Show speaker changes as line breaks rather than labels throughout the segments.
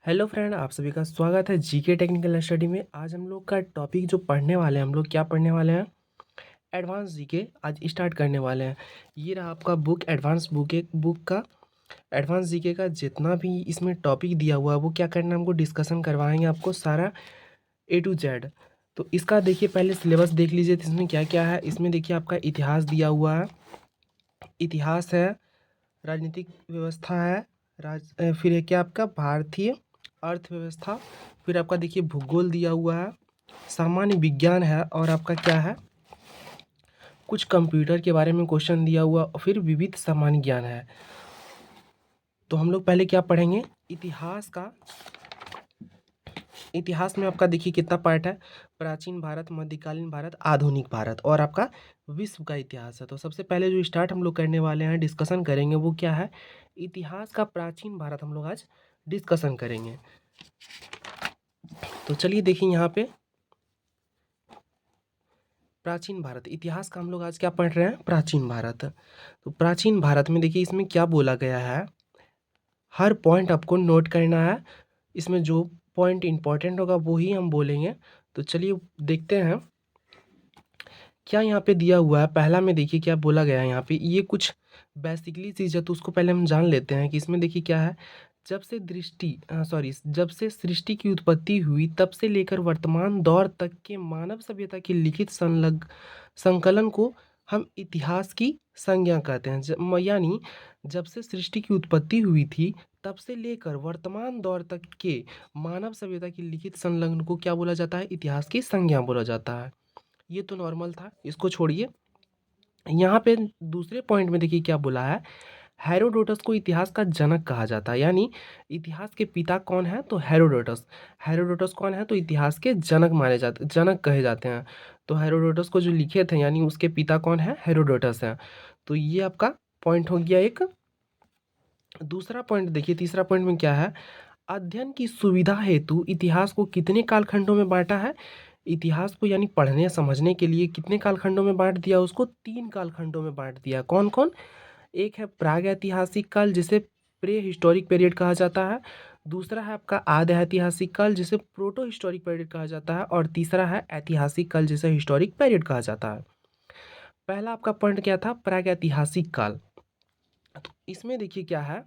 Hello friend, आप सभी का स्वागत है जीके टेक्निकल स्टडी में। आज हम लोग का टॉपिक जो पढ़ने वाले हैं, हम लोग क्या पढ़ने वाले हैं? एडवांस जीके आज स्टार्ट करने वाले हैं। ये रहा आपका बुक, एडवांस बुक का एडवांस जीके का जितना भी इसमें टॉपिक दिया हुआ है वो क्या करना है, हमको डिस्कशन करवाएंगे आपको सारा A to Z। तो इसका देखिए, पहले सिलेबस देख लीजिए तो इसमें क्या क्या है। इसमें देखिए आपका इतिहास दिया हुआ है, इतिहास है, राजनीतिक व्यवस्था है, फिर है क्या आपका भारतीय अर्थव्यवस्था, फिर आपका देखिए भूगोल दिया हुआ है, सामान्य विज्ञान है, और आपका क्या है, कुछ कंप्यूटर के बारे में क्वेश्चन दिया हुआ, और फिर विविध सामान्य ज्ञान है। तो हम लोग पहले क्या पढ़ेंगे, इतिहास का। इतिहास में आपका देखिए कितना पार्ट है, प्राचीन भारत, मध्यकालीन भारत, आधुनिक भारत, और आपका विश्व का इतिहास है। तो सबसे पहले जो स्टार्ट हम लोग करने वाले हैं, डिस्कशन करेंगे, वो क्या है, इतिहास का प्राचीन भारत हम लोग आज डिस्कशन करेंगे। तो चलिए देखिए यहाँ पे प्राचीन भारत, इतिहास का हम लोग आज क्या पढ़ रहे हैं, प्राचीन भारत। तो प्राचीन भारत में देखिए इसमें क्या बोला गया है, हर पॉइंट आपको नोट करना है। इसमें जो पॉइंट इंपॉर्टेंट होगा वो ही हम बोलेंगे। तो चलिए देखते हैं क्या यहाँ पे दिया हुआ है। पहला में देखिए क्या बोला गया है यहाँ पे, ये कुछ बेसिकली चीज़ है तो उसको पहले हम जान लेते हैं कि इसमें देखिए क्या है। जब से सृष्टि की उत्पत्ति हुई तब से लेकर वर्तमान दौर तक के मानव सभ्यता की लिखित संकलन को हम इतिहास की संज्ञा कहते हैं। यानी जब से सृष्टि की उत्पत्ति हुई थी तब से लेकर वर्तमान दौर तक के मानव सभ्यता की लिखित संलग्न को क्या बोला जाता है, इतिहास की संज्ञा बोला जाता है। ये तो नॉर्मल था, इसको छोड़िए। यहाँ पे दूसरे पॉइंट में देखिए क्या बोला है, हेरोडोटस को इतिहास का जनक कहा जाता है। यानी इतिहास के पिता कौन है, तो हेरोडोटस। हेरोडोटस कौन है, तो इतिहास के जनक माने जाते, जनक कहे जाते हैं। तो हेरोडोटस को जो लिखे थे यानी उसके पिता कौन है, हेरोडोटस है। तो ये आपका पॉइंट हो गया एक। दूसरा पॉइंट देखिए, तीसरा पॉइंट में क्या है, अध्ययन की सुविधा हेतु इतिहास को कितने कालखंडों में बांटा है। इतिहास को यानी पढ़ने समझने के लिए कितने कालखंडों में बांट दिया, उसको 3 कालखंडों में बांट दिया। कौन कौन? एक है प्राग ऐतिहासिक काल, जिसे प्रे हिस्टोरिक पीरियड कहा जाता है। दूसरा है आपका आद ऐतिहासिक काल, जिसे प्रोटो हिस्टोरिक पीरियड कहा जाता है। और तीसरा है ऐतिहासिक काल, जिसे हिस्टोरिक पीरियड कहा जाता है। पहला आपका पॉइंट क्या था, प्राग ऐतिहासिक काल। तो इसमें देखिए क्या है,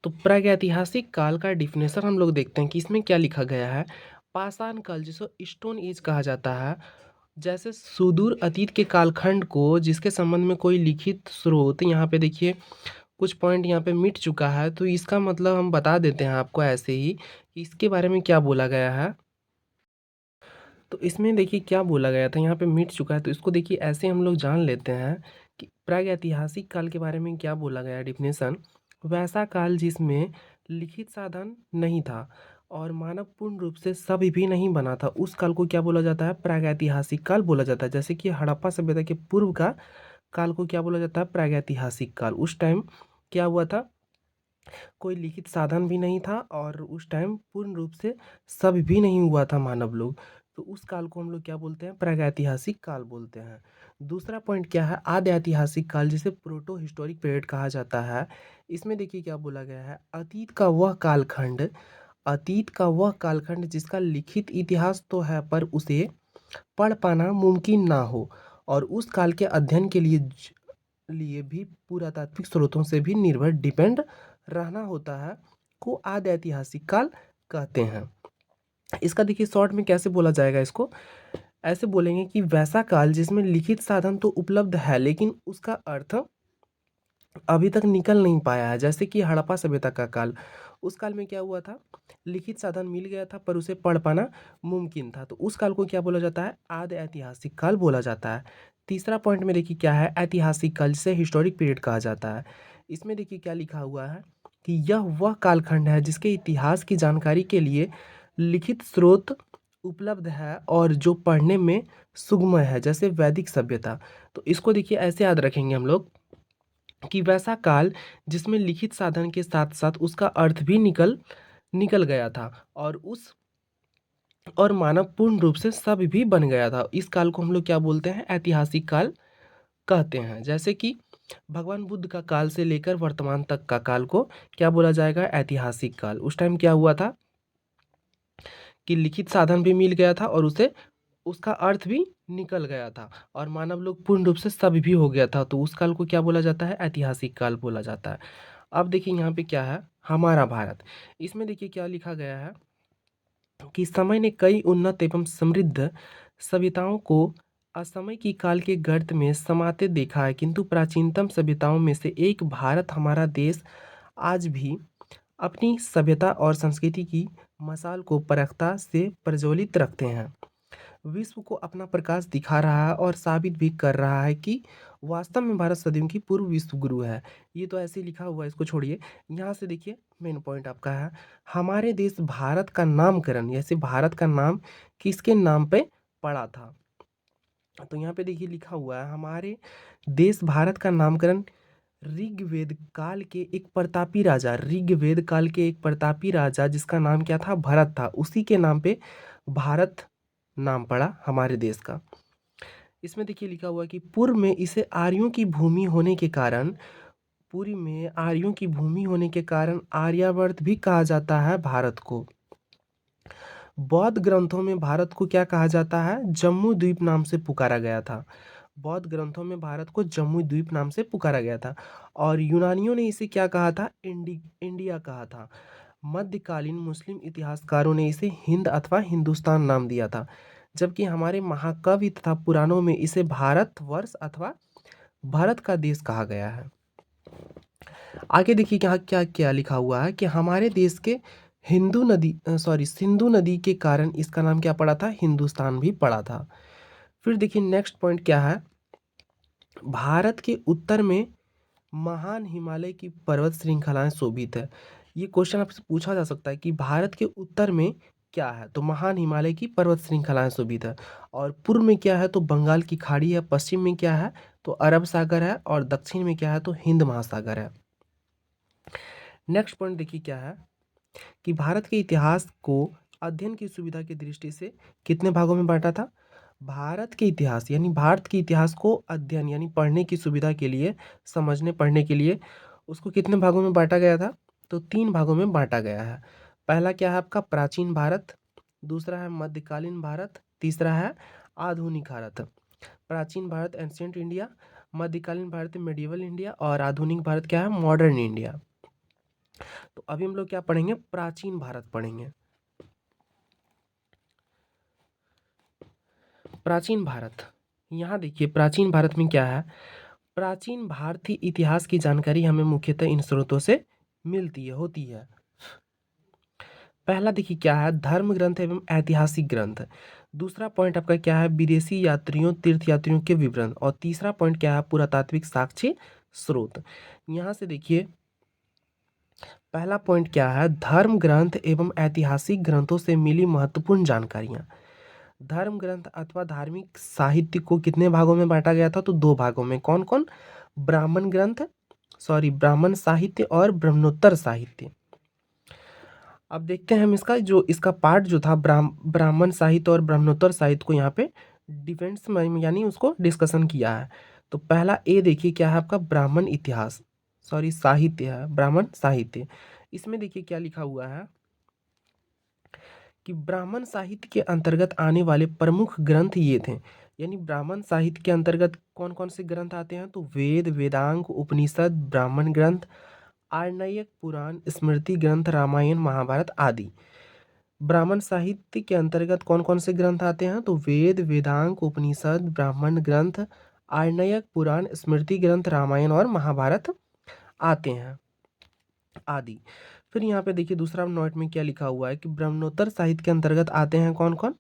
तो प्रागैतिहासिक काल का डिफिनेशन हम लोग देखते हैं कि इसमें क्या लिखा गया है। पाषाण काल, जिसे स्टोन एज कहा जाता है, जैसे सुदूर अतीत के कालखंड को जिसके संबंध में कोई लिखित स्रोत, यहाँ पे देखिए कुछ पॉइंट यहाँ पे मिट चुका है, तो इसका मतलब हम बता देते हैं आपको ऐसे ही कि इसके बारे में क्या बोला गया है। तो इसमें देखिए क्या बोला गया था, यहाँ पे मिट चुका है, तो इसको देखिए ऐसे हम लोग जान लेते हैं कि प्रागैतिहासिक काल के बारे में क्या बोला गया है डिफिनेशन। वैसा काल जिसमें लिखित साधन नहीं था और मानव पूर्ण रूप से सभ्य भी नहीं बना था, उस काल को क्या बोला जाता है, प्रागैतिहासिक काल बोला जाता है। जैसे कि हड़प्पा सभ्यता के पूर्व का काल को क्या बोला जाता है, प्रागैतिहासिक काल। उस टाइम क्या हुआ था, कोई लिखित साधन भी नहीं था और उस टाइम पूर्ण रूप से सब भी नहीं हुआ था मानव लोग। तो उस काल को हम लोग क्या बोलते हैं, प्रागैतिहासिक काल बोलते हैं। दूसरा पॉइंट क्या है, आद्य ऐतिहासिक काल, जिसे प्रोटो हिस्टोरिक पीरियड कहा जाता है। इसमें देखिए क्या बोला गया है, अतीत का वह कालखंड जिसका लिखित इतिहास तो है पर उसे पढ़ पाना मुमकिन ना हो और उस काल के अध्ययन के लिए भी पुरातात्विक स्रोतों से भी निर्भर डिपेंड रहना होता है, को आद्य ऐतिहासिक काल कहते हैं। इसका देखिए शॉर्ट में कैसे बोला जाएगा, इसको ऐसे बोलेंगे कि वैसा काल जिसमें लिखित साधन तो उपलब्ध है लेकिन उसका अर्थ अभी तक निकल नहीं पाया है। जैसे कि हड़प्पा सभ्यता का काल, उस काल में क्या हुआ था, लिखित साधन मिल गया था पर उसे पढ़ पाना मुमकिन था, तो उस काल को क्या बोला जाता है, आद्य ऐतिहासिक काल बोला जाता है। तीसरा पॉइंट में देखिए क्या है, ऐतिहासिक काल, जिसे हिस्टोरिक पीरियड कहा जाता है। इसमें देखिए क्या लिखा हुआ है कि यह वह कालखंड है जिसके इतिहास की जानकारी के लिए लिखित स्रोत उपलब्ध है और जो पढ़ने में सुगम है, जैसे वैदिक सभ्यता। तो इसको देखिए ऐसे याद रखेंगे हम लोग कि वैसा काल जिसमें लिखित साधन के साथ साथ उसका अर्थ भी निकल निकल गया था और मानव पूर्ण रूप से सब भी बन गया था, इस काल को हम लोग क्या बोलते हैं, ऐतिहासिक काल कहते हैं। जैसे कि भगवान बुद्ध का काल से लेकर वर्तमान तक का काल को क्या बोला जाएगा? ऐतिहासिक काल। उस टाइम क्या हुआ था कि लिखित साधन भी मिल गया था और उसे उसका अर्थ भी निकल गया था और मानव लोग पूर्ण रूप से सभ्य भी हो गया था, तो उस काल को क्या बोला जाता है? ऐतिहासिक काल बोला जाता है। अब देखिए यहाँ पे क्या है, हमारा भारत। इसमें देखिए क्या लिखा गया है कि समय ने कई उन्नत एवं समृद्ध सभ्यताओं को असमय की काल के गर्त में समाते देखा है, किंतु प्राचीनतम सभ्यताओं में से एक भारत हमारा देश आज भी अपनी सभ्यता और संस्कृति की मशाल को परखता से प्रज्वलित रखते हैं। विश्व को अपना प्रकाश दिखा रहा है और साबित भी कर रहा है कि वास्तव में भारत सदियों की पूर्व विश्व गुरु है। ये तो ऐसे ही लिखा हुआ है, इसको छोड़िए। यहाँ से देखिए मेन पॉइंट आपका है, हमारे देश भारत का नामकरण, जैसे भारत का नाम किसके नाम पे पड़ा था? तो यहाँ पे देखिए लिखा हुआ है, हमारे देश भारत का नामकरण ऋग्वेद काल के एक प्रतापी राजा, ऋग्वेद काल के एक प्रतापी राजा जिसका नाम क्या था? भरत था, उसी के नाम पे भारत नाम पड़ा हमारे देश का। इसमें देखिए लिखा हुआ है कि पूर्व में इसे आर्यों की भूमि होने के कारण, पूर्व में आर्यों की भूमि होने के कारण आर्यावर्त भी कहा जाता है भारत को। बौद्ध ग्रंथों में भारत को क्या कहा जाता है? जम्मू द्वीप नाम से पुकारा गया था। बौद्ध ग्रंथों में भारत को जम्मू द्वीप नाम से पुकारा गया था और यूनानियों ने इसे क्या कहा था? इंडिया कहा था। मध्यकालीन मुस्लिम इतिहासकारों ने इसे हिंद अथवा हिंदुस्तान नाम दिया था, जबकि हमारे महाकवि तथा पुराणों में इसे भारत वर्ष अथवा भारत का देश कहा गया है। आगे देखिए क्या क्या क्या लिखा हुआ है कि हमारे देश के सिंधु नदी के कारण इसका नाम क्या पड़ा था? हिंदुस्तान भी पड़ा था। फिर देखिए नेक्स्ट पॉइंट क्या है, भारत के उत्तर में महान हिमालय की पर्वत श्रृंखलाएं शोभित है। ये क्वेश्चन आपसे पूछा जा सकता है कि भारत के उत्तर में क्या है? तो महान हिमालय की पर्वत श्रृंखलाएं शोभित है। और पूर्व में क्या है? तो बंगाल की खाड़ी है। पश्चिम में क्या है? तो अरब सागर है। और दक्षिण में क्या है? तो हिंद महासागर है। नेक्स्ट पॉइंट देखिए क्या है कि भारत के इतिहास को अध्ययन की सुविधा की दृष्टि से कितने भागों में बांटा था? भारत के इतिहास यानी भारत के इतिहास को अध्ययन यानी पढ़ने की सुविधा के लिए, समझने पढ़ने के लिए उसको कितने भागों में बांटा गया था? तो 3 भागों में बांटा गया है। पहला क्या है आपका? प्राचीन भारत, दूसरा है मध्यकालीन भारत, तीसरा है आधुनिक भारत। प्राचीन भारत एंशिएंट इंडिया, मध्यकालीन भारत मेडिवल इंडिया और आधुनिक भारत क्या है? Modern India. तो अभी हम लोग क्या पढ़ेंगे? प्राचीन भारत पढ़ेंगे। प्राचीन भारत, यहाँ देखिए प्राचीन भारत में क्या है? प्राचीन भारतीय इतिहास की जानकारी हमें मुख्यतः इन स्रोतों से मिलती है, होती है। पहला देखिए क्या है? धर्म ग्रंथ एवं ऐतिहासिक ग्रंथ। दूसरा पॉइंट आपका क्या है? विदेशी यात्रियों, तीर्थ यात्रियों के विवरण। और तीसरा पॉइंट क्या है? पुरातात्विक साक्ष्य स्रोत। यहाँ से देखिए पहला पॉइंट क्या है? धर्म ग्रंथ एवं ऐतिहासिक ग्रंथों से मिली महत्वपूर्ण जानकारियाँ। धर्म ग्रंथ अथवा धार्मिक साहित्य को कितने भागों में बांटा गया था? तो 2 भागों में। कौन कौन? ब्राह्मण ग्रंथ, ब्राह्मण साहित्य और ब्रह्मोत्तर साहित्य। अब देखते हैं हम इसका पार्ट जो था ब्राह्मण साहित्य और ब्रह्मोत्तर साहित्य को यहाँ पे डिफेंस में यानी उसको डिस्कशन किया है। तो पहला ए देखिए क्या है आपका? ब्राह्मण इतिहास, साहित्य है, ब्राह्मण साहित्य। इसमें देखिए क्या लिखा हुआ है कि ब्राह्मण साहित्य के अंतर्गत आने वाले प्रमुख ग्रंथ ये थे। यानी ब्राह्मण साहित्य के अंतर्गत कौन कौन से ग्रंथ आते हैं? तो वेद, वेदांग, उपनिषद, ब्राह्मण ग्रंथ, आर्णयक पुराण, स्मृति ग्रंथ, रामायण, महाभारत आदि। ब्राह्मण साहित्य के अंतर्गत कौन कौन से ग्रंथ आते हैं? तो वेद, वेदांग, उपनिषद, ब्राह्मण ग्रंथ, आर्णयक पुराण, स्मृति ग्रंथ, रामायण और महाभारत आते हैं आदि। फिर यहाँ पे देखिए दूसरा नोट में क्या लिखा हुआ है कि ब्रह्मोत्तर साहित्य के अंतर्गत आते हैं कौन कौन?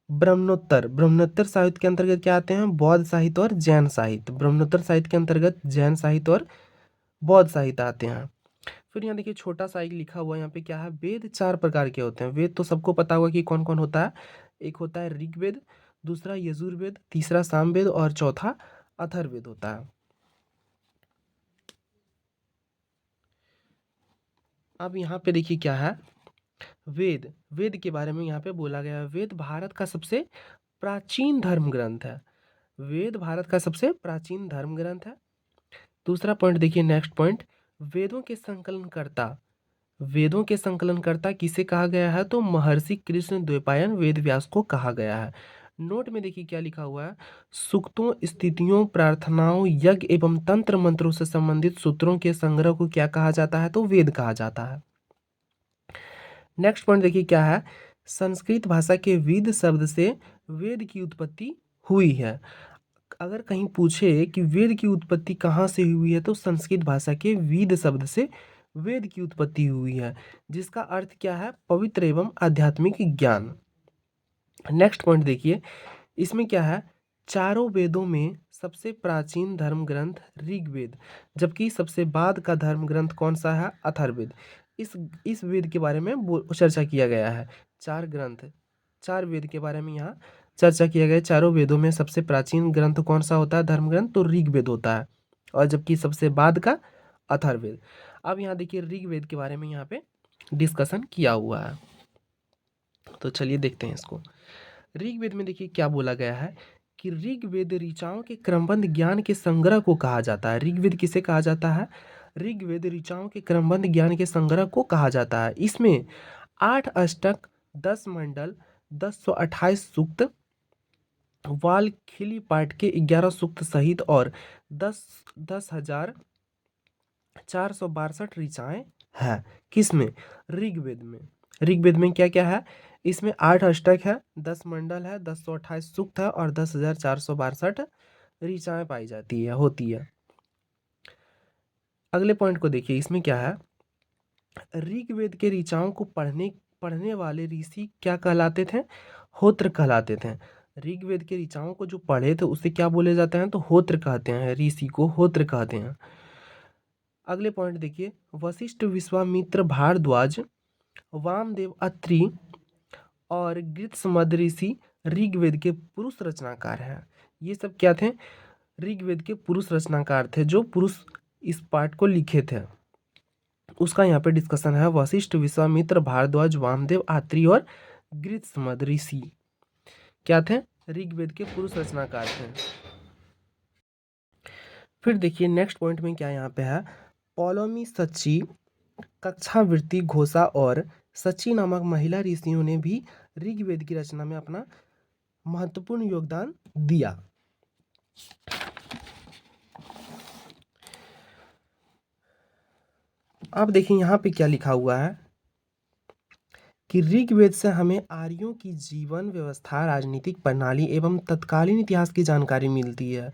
ब्रह्मोत्तर साहित्य के अंतर्गत क्या आते हैं? बौद्ध साहित्य और जैन साहित्य। ब्रह्मोत्तर साहित्य के अंतर्गत जैन साहित्य और बौद्ध साहित्य आते हैं। फिर यहाँ देखिए छोटा सा एक लिखा हुआ है, यहाँ पे क्या है? वेद 4 प्रकार के होते हैं। वेद तो सबको पता होगा कि कौन कौन होता है। एक होता है ऋग्वेद, दूसरा यजुर्वेद, तीसरा सामवेद और चौथा अथर्ववेद होता है। अब यहाँ पे देखिए क्या है? वेद के बारे में यहाँ पे बोला गया है। वेद भारत का सबसे प्राचीन धर्म ग्रंथ है। वेद भारत का सबसे प्राचीन धर्म ग्रंथ है। दूसरा पॉइंट देखिए, नेक्स्ट पॉइंट, वेदों के संकलनकर्ता। वेदों के संकलनकर्ता किसे कहा गया है? तो महर्षि कृष्ण द्वैपायन वेद व्यास को कहा गया है। नोट में देखिए क्या लिखा हुआ है, सूक्तों, स्थितियों, प्रार्थनाओं, यज्ञ एवं तंत्र मंत्रों से संबंधित सूत्रों के संग्रह को क्या कहा जाता है? तो वेद कहा जाता है। नेक्स्ट पॉइंट देखिए क्या है, संस्कृत भाषा के वेद शब्द से वेद की उत्पत्ति हुई है। अगर कहीं पूछे कि वेद की उत्पत्ति कहाँ से हुई है, तो संस्कृत भाषा के वेद शब्द से वेद की उत्पत्ति हुई है, जिसका अर्थ क्या है? पवित्र एवं आध्यात्मिक ज्ञान। नेक्स्ट पॉइंट देखिए, इसमें क्या है, चारों वेदों में सबसे प्राचीन धर्म ग्रंथ ऋग्वेद, जबकि सबसे बाद का धर्म ग्रंथ कौन सा है? अथर्ववेद। इस वेद के बारे में चर्चा किया गया है। चार ग्रंथ, चार वेद के बारे में यहाँ चर्चा किया गया है। चारों वेदों में सबसे प्राचीन ग्रंथ कौन सा होता है? धर्म ग्रंथ, तो ऋग्वेद होता है, और जबकि सबसे बाद का अथर्ववेद। अब यहाँ देखिए ऋग्वेद के बारे में यहाँ पे डिस्कशन किया हुआ है, तो चलिए देखते हैं इसको। ऋग्वेद में देखिए क्या बोला गया है कि ऋग्वेद ऋचाओं के क्रमबद्ध ज्ञान के संग्रह को कहा जाता है। ऋग्वेद किसे कहा जाता है? ऋग्वेद ऋचाओं के क्रमबद्ध ज्ञान के संग्रह को कहा जाता है। इसमें 8 अष्टक, 10 मंडल, 1028 सूक्त, वाल खिली पाठ के 11 सूक्त सहित और 10,462 ऋचाएं हैं। किसमें? ऋग्वेद में। ऋग्वेद में क्या क्या है? इसमें 8 अष्टक है, 10 मंडल है, 1028 सूक्त है और 10,462 ऋचाएं पाई जाती है, होती है। अगले पॉइंट को देखिए, इसमें क्या है, ऋग्वेद के ऋचाओं को पढ़ने वाले ऋषि क्या कहलाते थे? होत्र कहलाते थे। ऋग्वेद के ऋचाओं को जो पढ़े थे उसे क्या बोले जाते हैं? तो होत्र कहते हैं, ऋषि को होत्र कहते हैं। अगले पॉइंट देखिए, वशिष्ठ, विश्वामित्र, भारद्वाज, वामदेव, अत्रि और गृत्समद ऋषि ऋग्वेद के पुरुष रचनाकार हैं। ये सब क्या थे? ऋग्वेद के पुरुष रचनाकार थे, जो पुरुष इस पाठ को लिखे थे, उसका यहाँ पे डिस्कशन है। वशिष्ठ, विश्वामित्र, भारद्वाज, वामदेव, अत्रि और गृत्समद ऋषि क्या थे? ऋग्वेद के पुरुष रचनाकार थे। फिर देखिए नेक्स्ट पॉइंट में क्या यहाँ पे है, पौलोमी, सच्ची, कक्षावृत्ति, घोषा और सच्ची नामक महिला ऋषियों ने भी ऋग्वेद की रचना में अपना महत्वपूर्ण योगदान दिया। अब देखिए यहाँ पे क्या लिखा हुआ है कि ऋग्वेद से हमें आर्यों की जीवन व्यवस्था, राजनीतिक प्रणाली एवं तत्कालीन इतिहास की जानकारी मिलती है।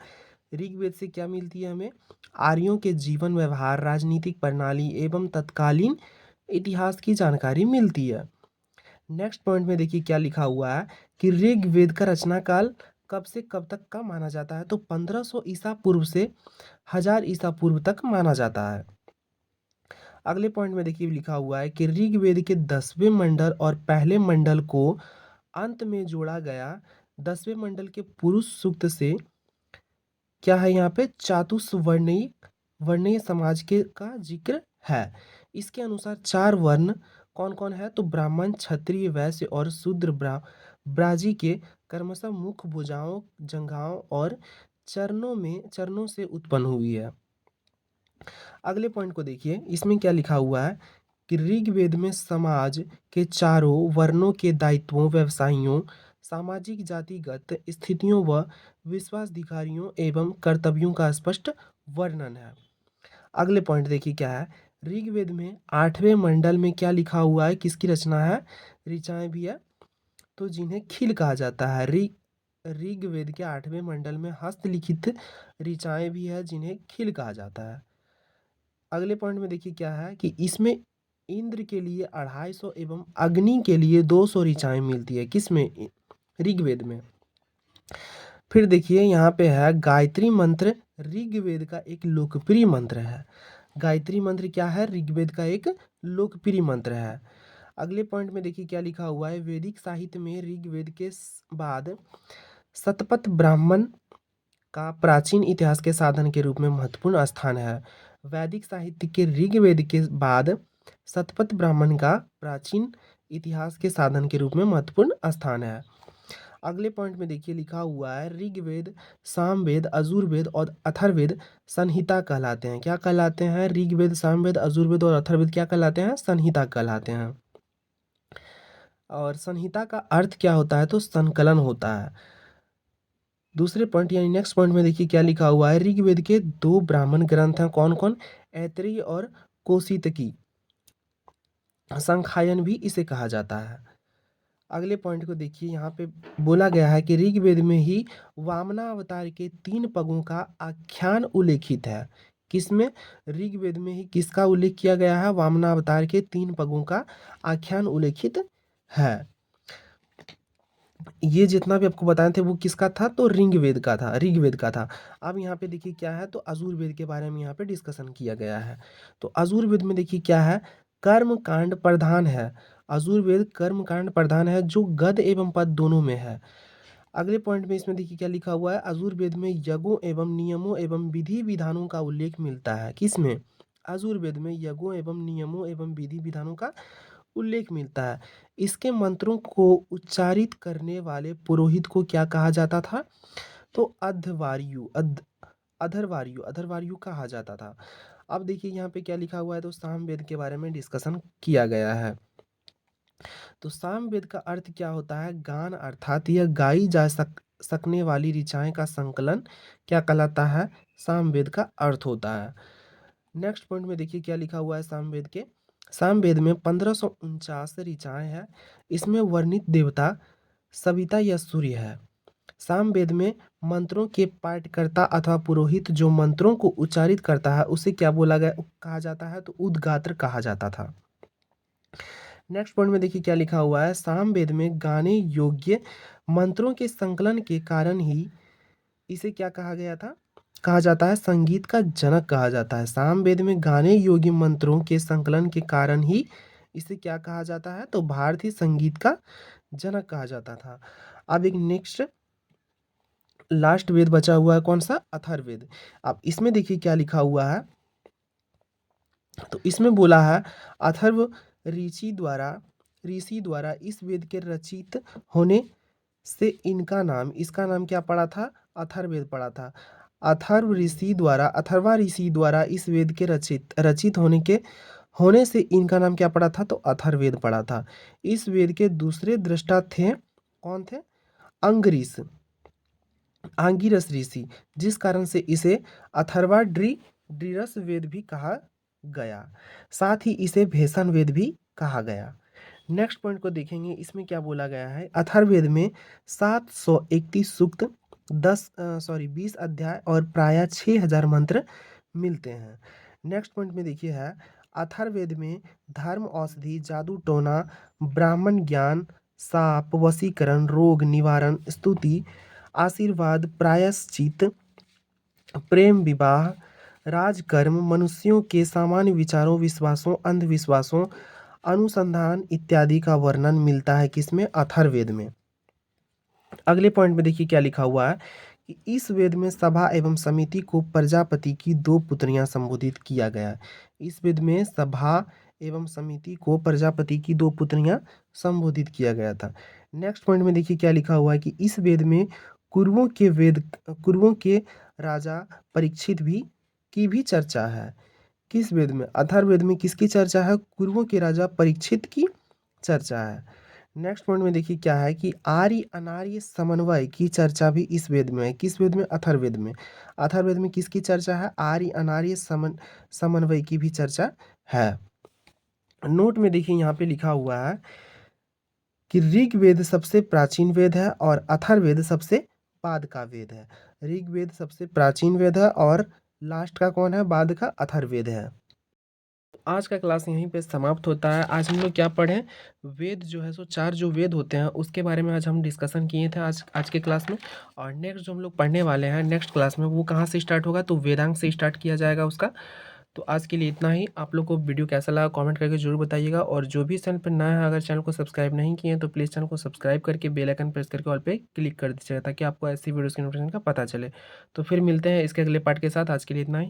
ऋग्वेद से क्या मिलती है हमें? आर्यों के जीवन व्यवहार, राजनीतिक प्रणाली एवं तत्कालीन इतिहास की जानकारी मिलती है। नेक्स्ट पॉइंट में देखिए क्या लिखा हुआ है कि ऋग्वेद का रचना काल कब से कब तक का माना जाता है? तो 1500 ईसा पूर्व से 1000 ईसा पूर्व तक माना जाता है। अगले पॉइंट में देखिए लिखा हुआ है कि ऋग्वेद के 10वें मंडल और पहले मंडल को अंत में जोड़ा गया। 10वें मंडल के पुरुष सूक्त से क्या है यहाँ पे? चातुर्वर्णीय वर्णीय समाज के का जिक्र है। इसके अनुसार 4 वर्ण कौन कौन है? तो ब्राह्मण, क्षत्रिय, वैश्य और शूद्र ब्राजी के क्रमशः मुख, भुजाओं, जंघाओं और चरणों से उत्पन्न हुई है। अगले पॉइंट को देखिए, इसमें क्या लिखा हुआ है कि ऋग्वेद में समाज के चारों वर्णों के दायित्वों, व्यवसायों, सामाजिक जातिगत स्थितियों व विश्वासाधिकारियों एवं कर्तव्यों का स्पष्ट वर्णन है। अगले पॉइंट देखिए क्या है, ऋग्वेद में 8वें मंडल में क्या लिखा हुआ है? किसकी रचना है? ऋचाएं भी है, तो जिन्हें खिल कहा जाता है। ऋग्वेद के 8वें मंडल में हस्तलिखित ऋचाएं भी है, जिन्हें खिल कहा जाता है। अगले पॉइंट में देखिए क्या है कि इसमें इंद्र के लिए 250 एवं अग्नि के लिए 200 ऋचाएं मिलती है। किसमें? ऋग्वेद में। फिर देखिए यहाँ पे है गायत्री मंत्र, ऋग्वेद का एक लोकप्रिय मंत्र है। गायत्री मंत्र क्या है? ऋग्वेद का एक लोकप्रिय मंत्र है। अगले पॉइंट में देखिए क्या लिखा हुआ है, वैदिक साहित्य में ऋग्वेद के बाद शतपथ ब्राह्मण का प्राचीन इतिहास के साधन के रूप में महत्वपूर्ण स्थान है। वैदिक साहित्य के ऋग्वेद के बाद शतपथ ब्राह्मण का प्राचीन इतिहास के साधन के रूप में महत्वपूर्ण स्थान है। अगले पॉइंट में देखिए लिखा हुआ है ऋग्वेद, सामवेद, अजुर्वेद और अथर्ववेद संहिता कहलाते हैं। क्या कहलाते हैं? ऋग्वेद, सामवेद, अजुर्वेद और अथर्ववेद क्या कहलाते हैं? संहिता कहलाते हैं। और संहिता का अर्थ क्या होता है? तो संकलन होता है। दूसरे पॉइंट यानी नेक्स्ट पॉइंट में देखिए क्या लिखा हुआ है, ऋग्वेद के दो ब्राह्मण ग्रंथ हैं, कौन कौन? ऐतरेय और कौशितकी। संखायन भी इसे कहा जाता है। अगले पॉइंट को देखिए, यहाँ पे बोला गया है कि ऋग्वेद में ही वामनावतार के 3 पगों का आख्यान उल्लेखित है। किसमें? ऋग्वेद में ही किसका उल्लेख किया गया है? वामनावतार के 3 पगों का आख्यान उल्लेखित है। ये जितना भी आपको बताए थे वो किसका था? तो ऋग्वेद का था, ऋग्वेद का था। अब यहाँ पे देखिए क्या है, तो अजुर्वेद के बारे में यहाँ पे डिस्कशन किया गया है। तो अजुर्वेद में देखिए क्या है, कर्म कांड प्रधान है। अजुर्वेद कर्म कांड प्रधान है जो गद एवं पद दोनों में है। अगले पॉइंट में इसमें देखिए क्या लिखा हुआ है, अजुर्वेद में यज्ञों एवं नियमों एवं विधि विधानों का उल्लेख मिलता है। किसमें? अजुर्वेद में यज्ञों एवं नियमों एवं विधि विधानों का उल्लेख मिलता है। इसके मंत्रों को उच्चारित करने वाले पुरोहित को क्या कहा जाता था? तो अधर्वार्यु कहा जाता था। अब देखिए यहाँ पे क्या लिखा हुआ है, तो सामवेद के बारे में डिस्कशन किया गया है। तो सामवेद का अर्थ क्या होता है? गान, अर्थात यह गाई जा सकने वाली ऋचाएं का संकलन क्या कहलाता है? सामवेद का अर्थ होता है। नेक्स्ट पॉइंट में देखिए क्या लिखा हुआ है सामवेद के। सामवेद में 1549 ऋचाएं हैं। इसमें वर्णित देवता सविता या सूर्य है। सामवेद में मंत्रों के पाठकर्ता अथवा पुरोहित जो मंत्रों को उच्चारित करता है उसे क्या बोला गया कहा जाता है? तो उद्गात्र कहा जाता था। नेक्स्ट पॉइंट में देखिए क्या लिखा हुआ है, सामवेद में गाने योग्य मंत्रों के संकलन के कारण ही इसे क्या कहा गया था? कहा जाता है संगीत का जनक कहा जाता है। सामवेद में गाने योग्य मंत्रों के संकलन के कारण ही इसे क्या कहा जाता है? तो भारतीय संगीत का जनक कहा जाता था। अब एक नेक्स्ट लास्ट वेद बचा हुआ है, कौन सा? अथर्ववेद। अब इसमें देखिए क्या लिखा हुआ है, तो इसमें बोला है अथर्व ऋषि द्वारा इस वेद के रचित होने से इसका नाम क्या पड़ा था? अथर्ववेद पड़ा था। अथर्वा ऋषि द्वारा इस वेद के रचित होने से इनका नाम क्या पड़ा था? तो अथर्ववेद पड़ा था। इस वेद के दूसरे दृष्टा थे, कौन थे? आंगिरस ऋषि, जिस कारण से इसे अथर्वाड्रीरस वेद भी कहा गया। साथ ही इसे भेषण वेद भी कहा गया। नेक्स्ट पॉइंट को देखेंगे, इसमें क्या बोला गया है, अथर्ववेद में 731 सूक्त 20 अध्याय और प्रायः 6000 मंत्र मिलते हैं। नेक्स्ट पॉइंट में देखिए है, अथर्ववेद में धर्म, औषधि, जादू टोना, ब्राह्मण ज्ञान, साप, वशीकरण, रोग निवारण, स्तुति, आशीर्वाद, प्रायश्चित, प्रेम विवाह, राजकर्म, मनुष्यों के सामान्य विचारों, विश्वासों, अंधविश्वासों, अनुसंधान इत्यादि का वर्णन मिलता है किसमें? अथर्ववेद में। अगले पॉइंट में देखिए क्या लिखा हुआ है कि इस वेद में सभा एवं समिति को प्रजापति की 2 पुत्रियां संबोधित किया गया है। इस वेद में सभा एवं समिति को प्रजापति की 2 पुत्रियां संबोधित किया गया था। नेक्स्ट पॉइंट में देखिए क्या लिखा हुआ है कि इस वेद में कुरुओं के राजा परीक्षित की भी चर्चा है। किस वेद में? अथर्ववेद में किसकी चर्चा है? कुरुओं के राजा परीक्षित की चर्चा है। नेक्स्ट पॉइंट में देखिए क्या है कि आर्य अनार्य समन्वय की चर्चा भी इस वेद में है। किस वेद में? अथर्ववेद में। अथर्ववेद में किसकी चर्चा है? आर्य अनार्य समन्वय की भी चर्चा है। नोट में देखिए यहाँ पे लिखा हुआ है कि ऋग्वेद सबसे प्राचीन वेद है और अथर्ववेद सबसे बाद का वेद है। ऋग्वेद सबसे प्राचीन वेद है और लास्ट का कौन है? बाद का अथर्ववेद है। आज का क्लास यहीं पे समाप्त होता है। आज हम लोग क्या पढ़े? वेद जो है सो 4 जो वेद होते हैं उसके बारे में आज हम डिस्कशन किए थे आज के क्लास में। और नेक्स्ट जो हम लोग पढ़ने वाले हैं नेक्स्ट क्लास में वो कहाँ से स्टार्ट होगा? तो वेदांग से स्टार्ट किया जाएगा उसका। तो आज के लिए इतना ही। आप लोग को वीडियो कैसा लगा कमेंट करके जरूर बताइएगा। और जो भी चैनल पर नया है, अगर चैनल को सब्सक्राइब नहीं किए हैं तो प्लीज़ चैनल को सब्सक्राइब करके बेल आइकन प्रेस करके ऑल पे क्लिक कर दीजिएगा ताकि आपको ऐसी वीडियोज़ की नोटिफिकेशन का पता चले। तो फिर मिलते हैं इसके अगले पार्ट के साथ। आज के लिए इतना ही।